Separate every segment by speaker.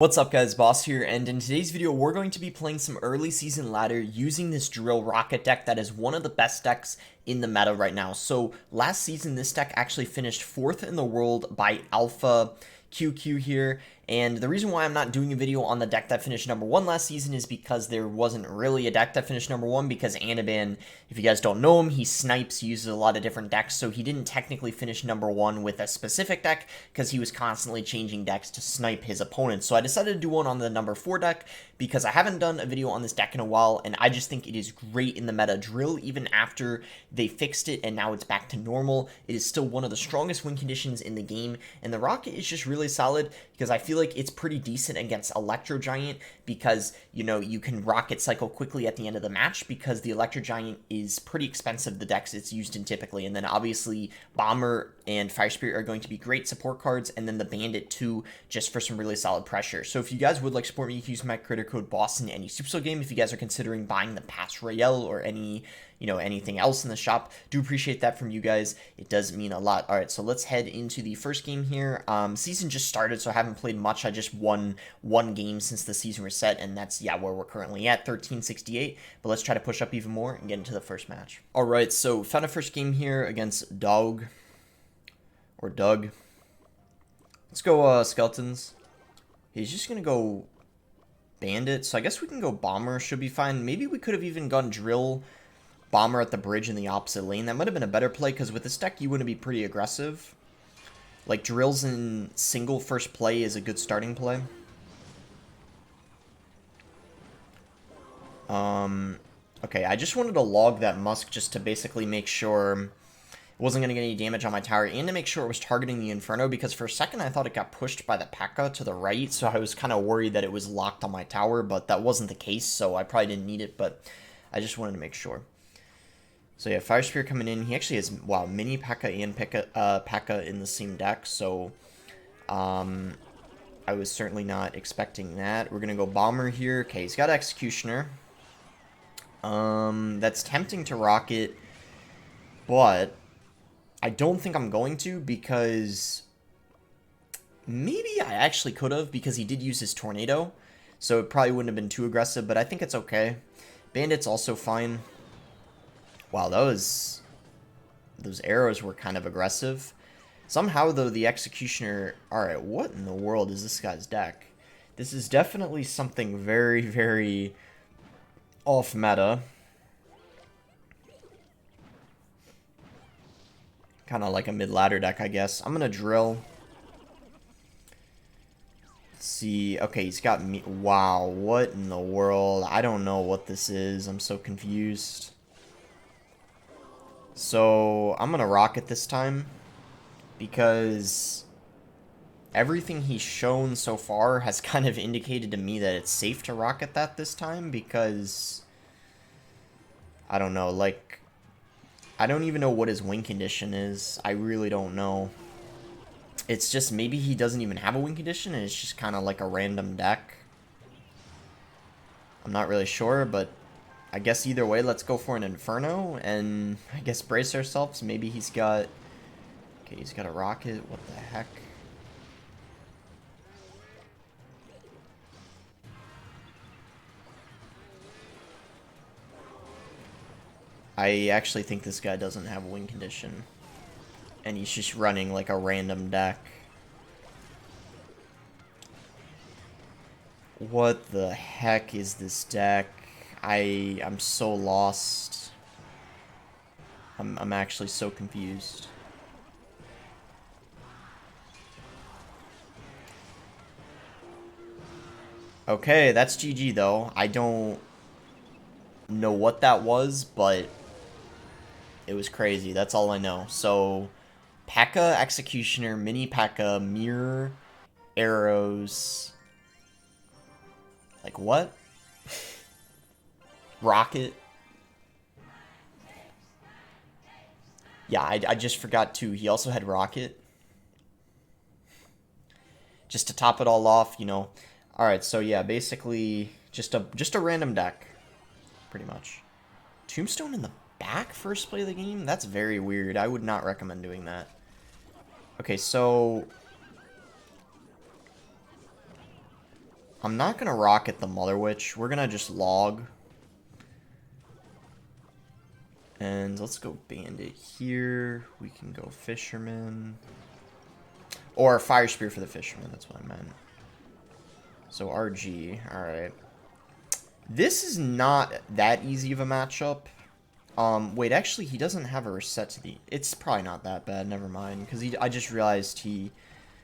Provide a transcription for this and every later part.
Speaker 1: What's up guys, Boss here, and in today's video we're going to be playing some early season ladder using this drill rocket deck that is one of the best decks in the meta right now. So last season this deck actually finished 4th in the world by Alpha QQ here, and the reason why I'm not doing a video on the deck that finished number 1 last season is because there wasn't really a deck that finished number 1, because Anaban, if you guys don't know him, he snipes, uses a lot of different decks, so he didn't technically finish number 1 with a specific deck because he was constantly changing decks to snipe his opponents. So I decided to do one on the number 4 deck because I haven't done a video on this deck in a while, and I just think it is great in the meta drill. Even after they fixed it and now it's back to normal, it is still one of the strongest win conditions in the game, and the rocket is just really solid because I feel like it's pretty decent against Electro Giant because, you know, you can rocket cycle quickly at the end of the match because the Electro Giant is pretty expensive, the decks it's used in typically, and then obviously Bomber and Fire Spirit are going to be great support cards, and then the Bandit too, just for some really solid pressure. So if you guys would like to support me, you can use my creator code BOSS in any Supercell game. If you guys are considering buying the pass Royale or any, anything else in the shop, do appreciate that from you guys. It does mean a lot. All right, so let's head into the first game here. Season just started, so I haven't played much. I just won one game since the season reset, and that's, yeah, where we're currently at, 1368. But let's try to push up even more and get into the first match. All right, so found a first game here against Doug. Let's go Skeletons. He's just going to go Bandit, so I guess we can go Bomber, should be fine. Maybe we could have even gone Drill Bomber at the bridge in the opposite lane. That might have been a better play, because with this deck you want to be pretty aggressive. Like, Drills in single first play is a good starting play. Okay, I just wanted to log that Musk just to basically make sure it wasn't going to get any damage on my tower, and to make sure it was targeting the Inferno, because for a second I thought it got pushed by the P.E.K.K.A. to the right, so I was kind of worried that it was locked on my tower, but that wasn't the case, so I probably didn't need it, but I just wanted to make sure. So yeah, Fire Spear coming in. He actually has, wow, mini P.E.K.K.A. and P.E.K.K.A. in the same deck, so I was certainly not expecting that. We're going to go Bomber here. Okay, he's got Executioner. That's tempting to rocket, but I don't think I'm going to, because maybe I actually could have, because he did use his Tornado, so it probably wouldn't have been too aggressive, but I think it's okay. Bandit's also fine. Wow, those arrows were kind of aggressive. Somehow, though, the Executioner... Alright, what in the world is this guy's deck? This is definitely something very, very off-meta. Kind of like a mid-ladder deck, I guess. I'm going to Drill. Let's see. Okay, he's got me. Wow, what in the world? I don't know what this is. I'm so confused. So, I'm going to Rocket this time, because everything he's shown so far has kind of indicated to me that it's safe to Rocket that this time, because I don't know, like, I don't even know what his win condition is. I really don't know. It's just maybe he doesn't even have a win condition and it's just kind of like a random deck. I'm not really sure, but I guess either way, let's go for an Inferno and I guess brace ourselves. Maybe he's got... Okay, he's got a Rocket. What the heck? I actually think this guy doesn't have a win condition. And he's just running like a random deck. What the heck is this deck? I'm so lost. I'm actually so confused. Okay, that's GG though. I don't know what that was, but it was crazy. That's all I know. So, P.E.K.K.A. Executioner, Mini P.E.K.K.A. Mirror, Arrows. Like, what? Rocket. Yeah, I just forgot too. He also had Rocket. Just to top it all off, you know. Alright, so yeah, basically just a random deck. Pretty much. Tombstone in the back first play of the game? That's very weird. I would not recommend doing that. Okay, so I'm not gonna rocket the Mother Witch. We're gonna just log. And let's go Bandit here. We can go Fisherman. Or Fire Spear for the Fisherman, that's what I meant. So RG, alright. This is not that easy of a matchup. Wait, actually, he doesn't have a reset to the... It's probably not that bad, never mind. Because I just realized he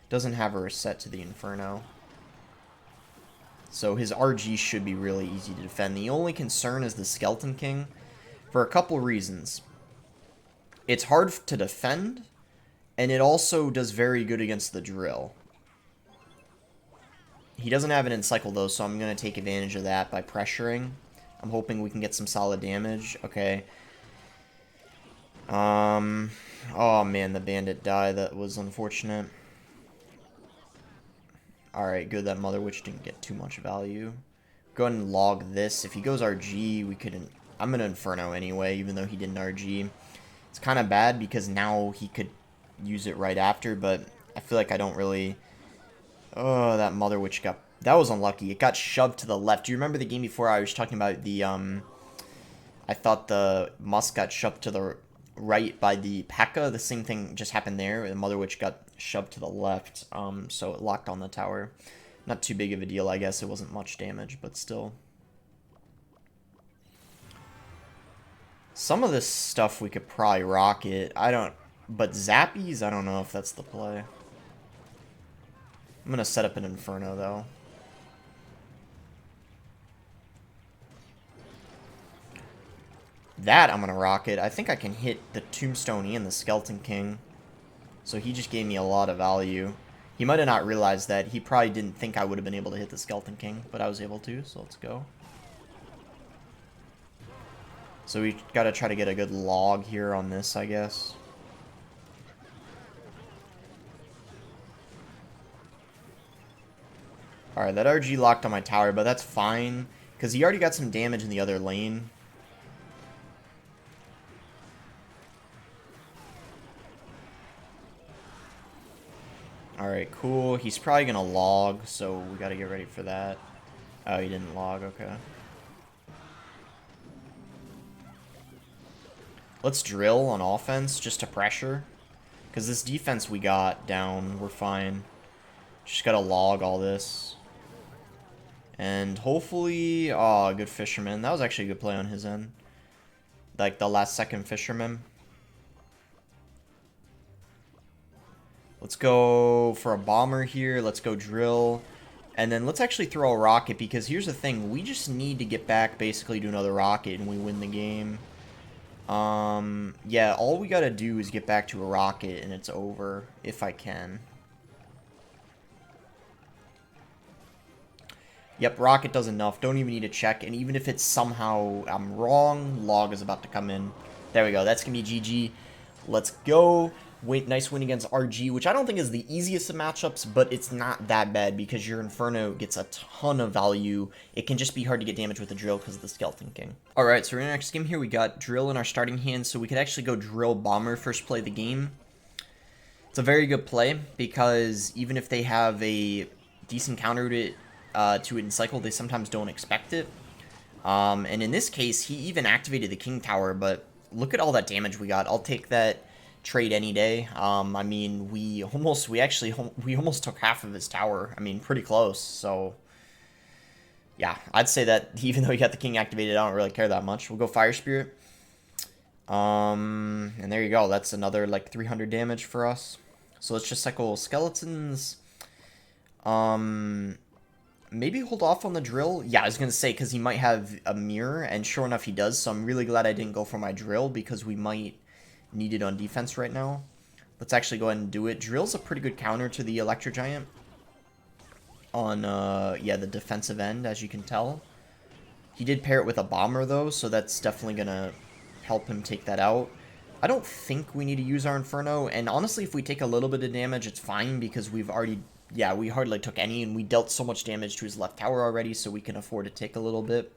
Speaker 1: doesn't have a reset to the Inferno. So his RG should be really easy to defend. The only concern is the Skeleton King, for a couple reasons. It's hard to defend, and it also does very good against the Drill. He doesn't have an Encycle, though, so I'm going to take advantage of that by pressuring. I'm hoping we can get some solid damage. Okay. Oh, man, the Bandit died. That was unfortunate. Alright, good. That Mother Witch didn't get too much value. Go ahead and log this. If he goes RG, we couldn't... I'm going to Inferno anyway, even though he didn't RG. It's kind of bad because now he could use it right after, but I feel like I don't really... Oh, that Mother Witch got... That was unlucky. It got shoved to the left. Do you remember the game before I was talking about the, I thought the Musk got shoved to the right by the P.E.K.K.A. The same thing just happened there. The Mother Witch got shoved to the left, so it locked on the tower. Not too big of a deal, I guess. It wasn't much damage, but still. Some of this stuff we could probably rocket. I don't... But Zappies, I don't know if that's the play. I'm going to set up an Inferno, though. That I'm going to rocket. I think I can hit the Tombstone and the Skeleton King. So he just gave me a lot of value. He might have not realized that. He probably didn't think I would have been able to hit the Skeleton King, but I was able to, so let's go. So we got to try to get a good log here on this, I guess. Alright, that RG locked on my tower, but that's fine. Because he already got some damage in the other lane. Alright, cool. He's probably going to log, so we got to get ready for that. Oh, he didn't log, okay. Let's drill on offense, just to pressure. Because this defense we got down, we're fine. Just got to log all this. And hopefully... Oh, good Fisherman. That was actually a good play on his end. Like, the last second Fisherman. Let's go for a Bomber here. Let's go drill. And then let's actually throw a rocket, because here's the thing. We just need to get back, basically, to another rocket, and we win the game. Yeah, all we gotta do is get back to a rocket, and it's over, if I can. Yep, rocket does enough. Don't even need to check. And even if it's somehow I'm wrong, log is about to come in. There we go. That's going to be GG. Let's go. Wait, nice win against RG, which I don't think is the easiest of matchups, but it's not that bad because your Inferno gets a ton of value. It can just be hard to get damage with the Drill because of the Skeleton King. Alright, so in our next game here, we got Drill in our starting hand, so we could actually go Drill Bomber first play of the game. It's a very good play because even if they have a decent counter to it, Encycle, they sometimes don't expect it. And in this case, he even activated the King Tower, but look at all that damage we got. I'll take that trade any day. I mean, we almost took half of his tower. I mean, pretty close. So, yeah, I'd say that even though he got the King activated, I don't really care that much. We'll go Fire Spirit. And there you go. That's another, like, 300 damage for us. So let's just cycle Skeletons. Maybe hold off on the Drill. Yeah, I was going to say, because he might have a mirror, and sure enough, he does. So I'm really glad I didn't go for my Drill, because we might need it on defense right now. Let's actually go ahead and do it. Drill's a pretty good counter to the Electro Giant on, yeah, the defensive end, as you can tell. He did pair it with a Bomber, though, so that's definitely going to help him take that out. I don't think we need to use our Inferno, and honestly, if we take a little bit of damage, it's fine, because we've already... Yeah, we hardly took any, and we dealt so much damage to his left tower already, so we can afford to take a little bit.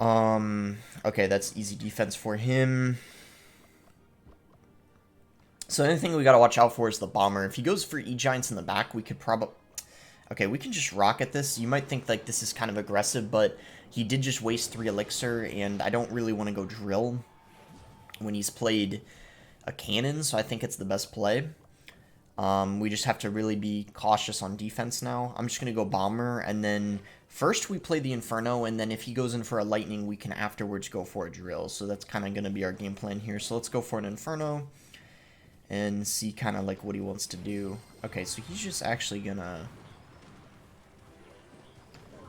Speaker 1: Okay, that's easy defense for him. So anything we gotta watch out for is the Bomber. If he goes for E-Giants in the back, we could probably... Okay, we can just rocket this. You might think like this is kind of aggressive, but he did just waste 3 elixir, and I don't really want to go drill when he's played a cannon, so I think it's the best play. We just have to really be cautious on defense now. I'm just going to go bomber, and then first we play the Inferno, and then if he goes in for a lightning, we can afterwards go for a drill. So that's kind of going to be our game plan here. So let's go for an Inferno and see kind of like what he wants to do. Okay, so he's just actually going to...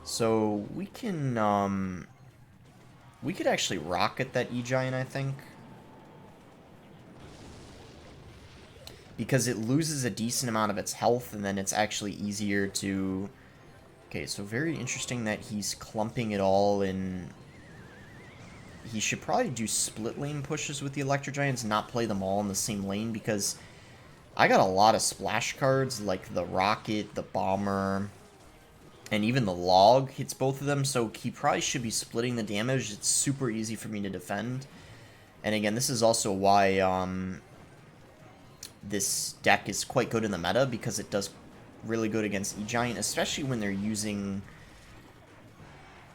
Speaker 1: So we can, we could actually rocket that E-Giant, I think. Because it loses a decent amount of its health, and then it's actually easier to... Okay, so very interesting that he's clumping it all, and he should probably do split lane pushes with the Electro Giants, not play them all in the same lane, because I got a lot of splash cards, like the Rocket, the Bomber, and even the Log hits both of them, so he probably should be splitting the damage. It's super easy for me to defend. And again, this is also why this deck is quite good in the meta, because it does really good against E-Giant, especially when they're using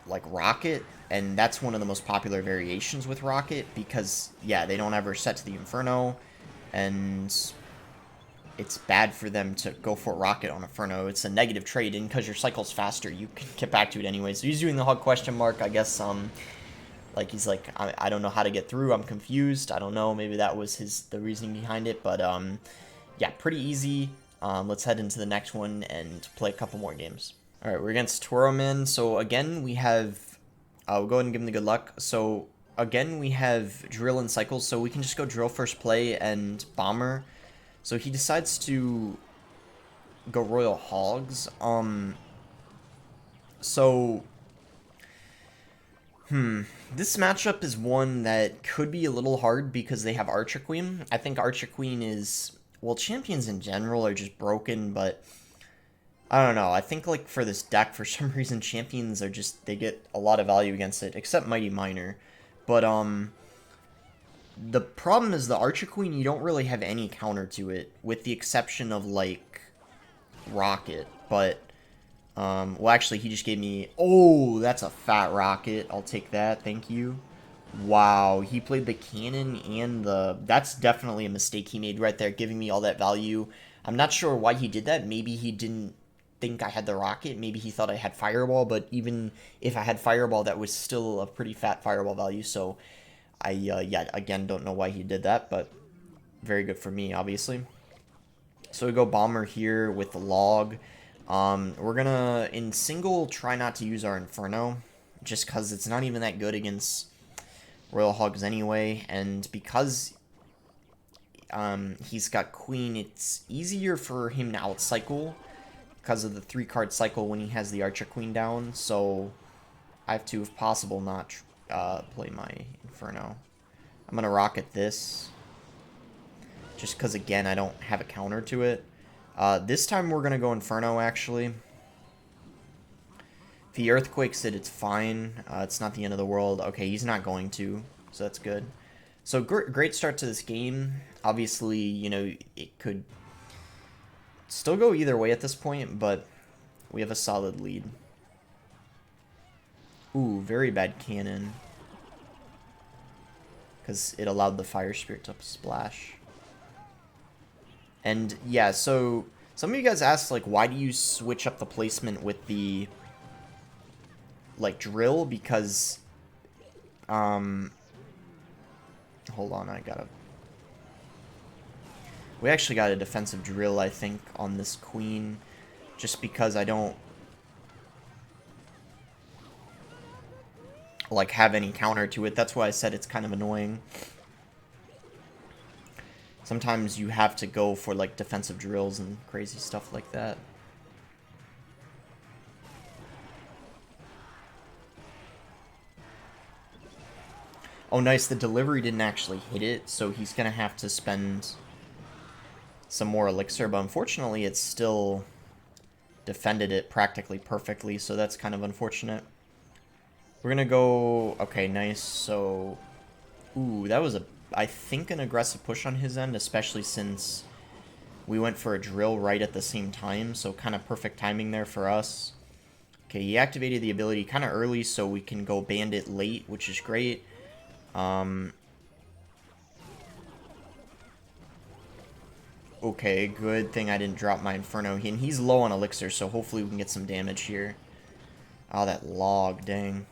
Speaker 1: like Rocket, and that's one of the most popular variations with Rocket, because yeah, they don't ever set to the Inferno, and it's bad for them to go for Rocket on Inferno. It's a negative trade, and because your cycle's faster, you can get back to it anyway. So he's doing the hog question mark, I guess. Like he's like, I don't know how to get through. I'm confused. I don't know. Maybe that was the reasoning behind it. But yeah, pretty easy. Let's head into the next one and play a couple more games. All right, we're against Toroman. So again, we have. We'll go ahead and give him the good luck. So again, we have drill and cycles. So we can just go drill first play and bomber. So he decides to go Royal Hogs. So this matchup is one that could be a little hard because they have Archer Queen. I think Archer Queen is, well, champions in general are just broken, but I don't know. I think like for this deck, for some reason, champions are just, they get a lot of value against it, except Mighty Miner. But the problem is the Archer Queen, you don't really have any counter to it, with the exception of like Rocket. But well, actually, he just gave me... Oh, that's a fat rocket. I'll take that. Thank you. Wow, he played the cannon and the... That's definitely a mistake he made right there, giving me all that value. I'm not sure why he did that. Maybe he didn't think I had the rocket. Maybe he thought I had Fireball, but even if I had Fireball, that was still a pretty fat Fireball value. So I, yeah, again, don't know why he did that, but very good for me, obviously. So we go Bomber here with the Log. We're gonna, in single, try not to use our Inferno, just because it's not even that good against Royal Hogs anyway, and because he's got Queen, it's easier for him to outcycle because of the 3-card cycle when he has the Archer Queen down, so I have to, if possible, not play my Inferno. I'm gonna Rocket this, just because, again, I don't have a counter to it. This time we're going to go Inferno, actually. If he Earthquakes it, it's fine. It's not the end of the world. Okay, he's not going to, so that's good. So, great start to this game. Obviously, you know, it could still go either way at this point, but we have a solid lead. Ooh, very bad cannon. Because it allowed the Fire Spirit to splash. And yeah, so some of you guys asked, like, why do you switch up the placement with the, like, drill? Because, hold on, we actually got a defensive drill, I think, on this Queen, just because I don't, like, have any counter to it. That's why I said it's kind of annoying. Sometimes you have to go for, like, defensive drills and crazy stuff like that. Oh, nice. The delivery didn't actually hit it, so he's going to have to spend some more elixir. But unfortunately, it still defended it practically perfectly, so that's kind of unfortunate. We're going to go... Okay, nice. So... Ooh, that was a... I think an aggressive push on his end, especially since We went for a drill right at the same time, so kind of perfect timing there for us. Okay, he activated the ability kind of early, so we can go bandit late, which is great. Okay, good thing I didn't drop my Inferno. And he's low on Elixir, so hopefully we can get some damage here. Oh, that log, dang.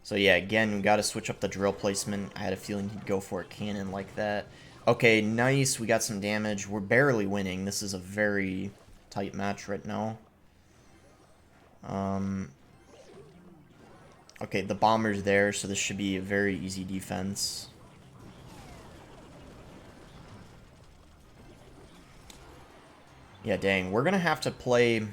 Speaker 1: So yeah, again, we got to switch up the drill placement. I had a feeling he'd go for a cannon like that. Okay, nice. We got some damage. We're barely winning. This is a very tight match right now. Okay, the bomber's there, so this should be a very easy defense. Yeah, dang. We're going to have to play...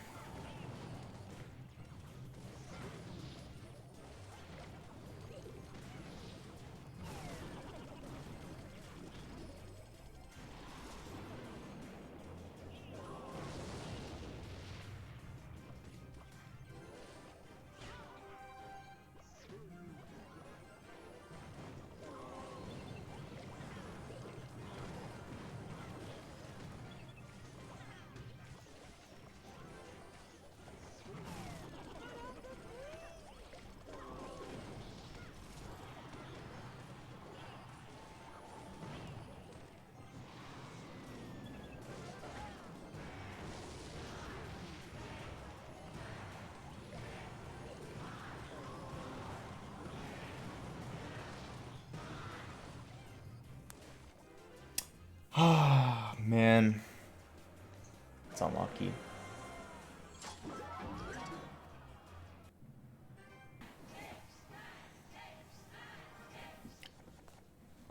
Speaker 1: Ah, man. It's unlucky.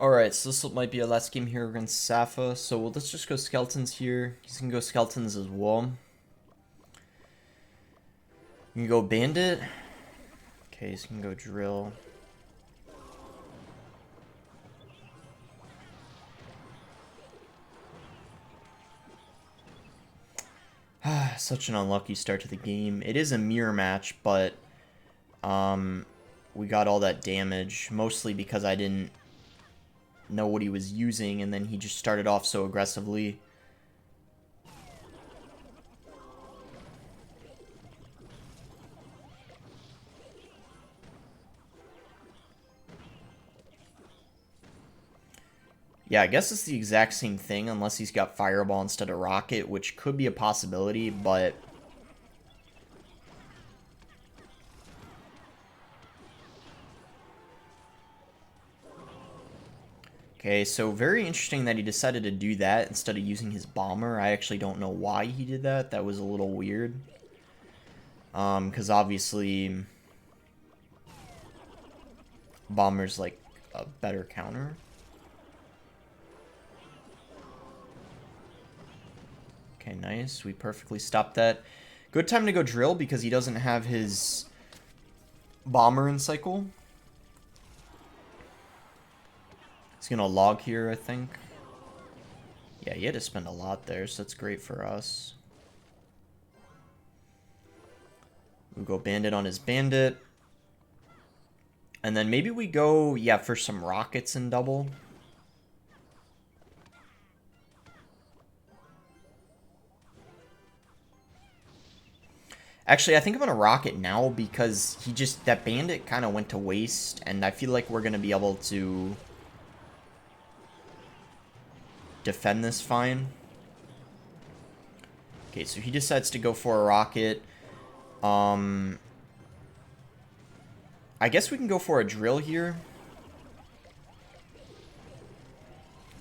Speaker 1: Alright, so this might be our last game here against Safa. So let's just go Skeletons here. He's gonna go Skeletons as well. You can go Bandit. Okay, he's gonna go Drill. Such an unlucky start to the game. It is a mirror match, but we got all that damage, mostly because I didn't know what he was using, and then he just started off so aggressively. Yeah, I guess it's the exact same thing, unless he's got Fireball instead of Rocket, which could be a possibility, but... Okay, so very interesting that he decided to do that instead of using his Bomber. I actually don't know why he did that. That was a little weird. Because obviously... Bomber's like a better counter. Okay, nice. We perfectly stopped that. Good time to go drill because he doesn't have his bomber in cycle. He's going to log here, I think. Yeah, he had to spend a lot there, so that's great for us. We'll go bandit on his bandit. And then maybe we go, yeah, for some rockets in double. Actually, I think I'm going to rocket now because he just, that bandit kind of went to waste. And I feel like we're going to be able to defend this fine. Okay, so he decides to go for a rocket. I guess we can go for a drill here.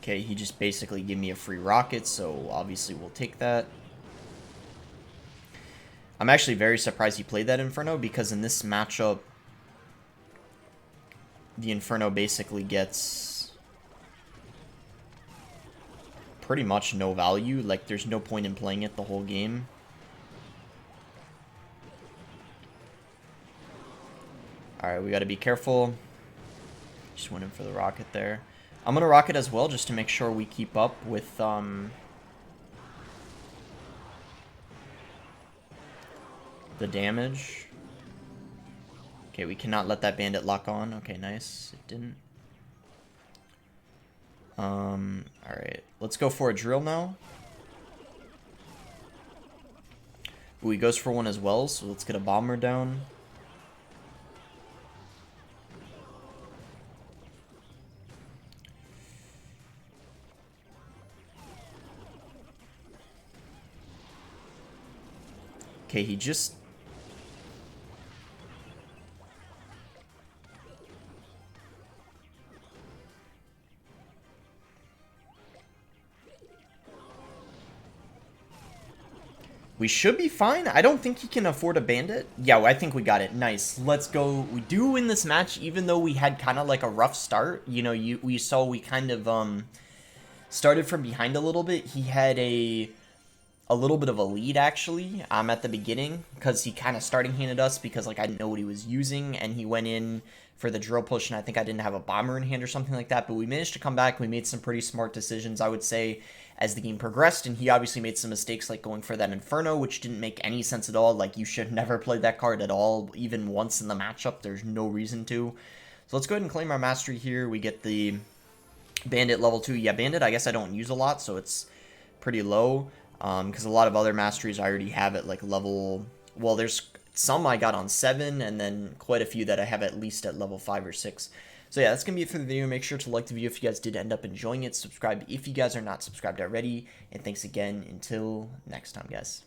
Speaker 1: Okay, he just basically gave me a free rocket, so obviously we'll take that. I'm actually very surprised he played that Inferno, because in this matchup, the Inferno basically gets pretty much no value. Like, there's no point in playing it the whole game. Alright, we gotta be careful. Just went in for the rocket there. I'm gonna rocket as well, just to make sure we keep up with, the damage. Okay, we cannot let that bandit lock on. Okay, nice. It didn't. Alright. Let's go for a drill now. Ooh, he goes for one as well, so let's get a bomber down. Okay, he just... We should be fine. I don't think he can afford a bandit. Yeah, I think we got it. Nice. Let's go. We do win this match, even though we had kind of like a rough start. You know, we saw we kind of started from behind a little bit. He had a little bit of a lead, actually, at the beginning, because he kind of starting handed us because, like, I didn't know what he was using, and he went in for the drill push, and I think I didn't have a bomber in hand or something like that, but we managed to come back. We made some pretty smart decisions, I would say, as the game progressed, and he obviously made some mistakes, like going for that Inferno, which didn't make any sense at all. Like, you should never play that card at all, even once in the matchup. There's no reason to. So let's go ahead and claim our mastery here. We get the Bandit level 2. Yeah, Bandit, I guess I don't use a lot, so it's pretty low. Because a lot of other masteries I already have at like level, well, there's some I got on 7, and then quite a few that I have at least at level 5 or 6. So yeah, that's going to be it for the video. Make sure to like the video if you guys did end up enjoying it. Subscribe if you guys are not subscribed already. And thanks again. Until next time, guys.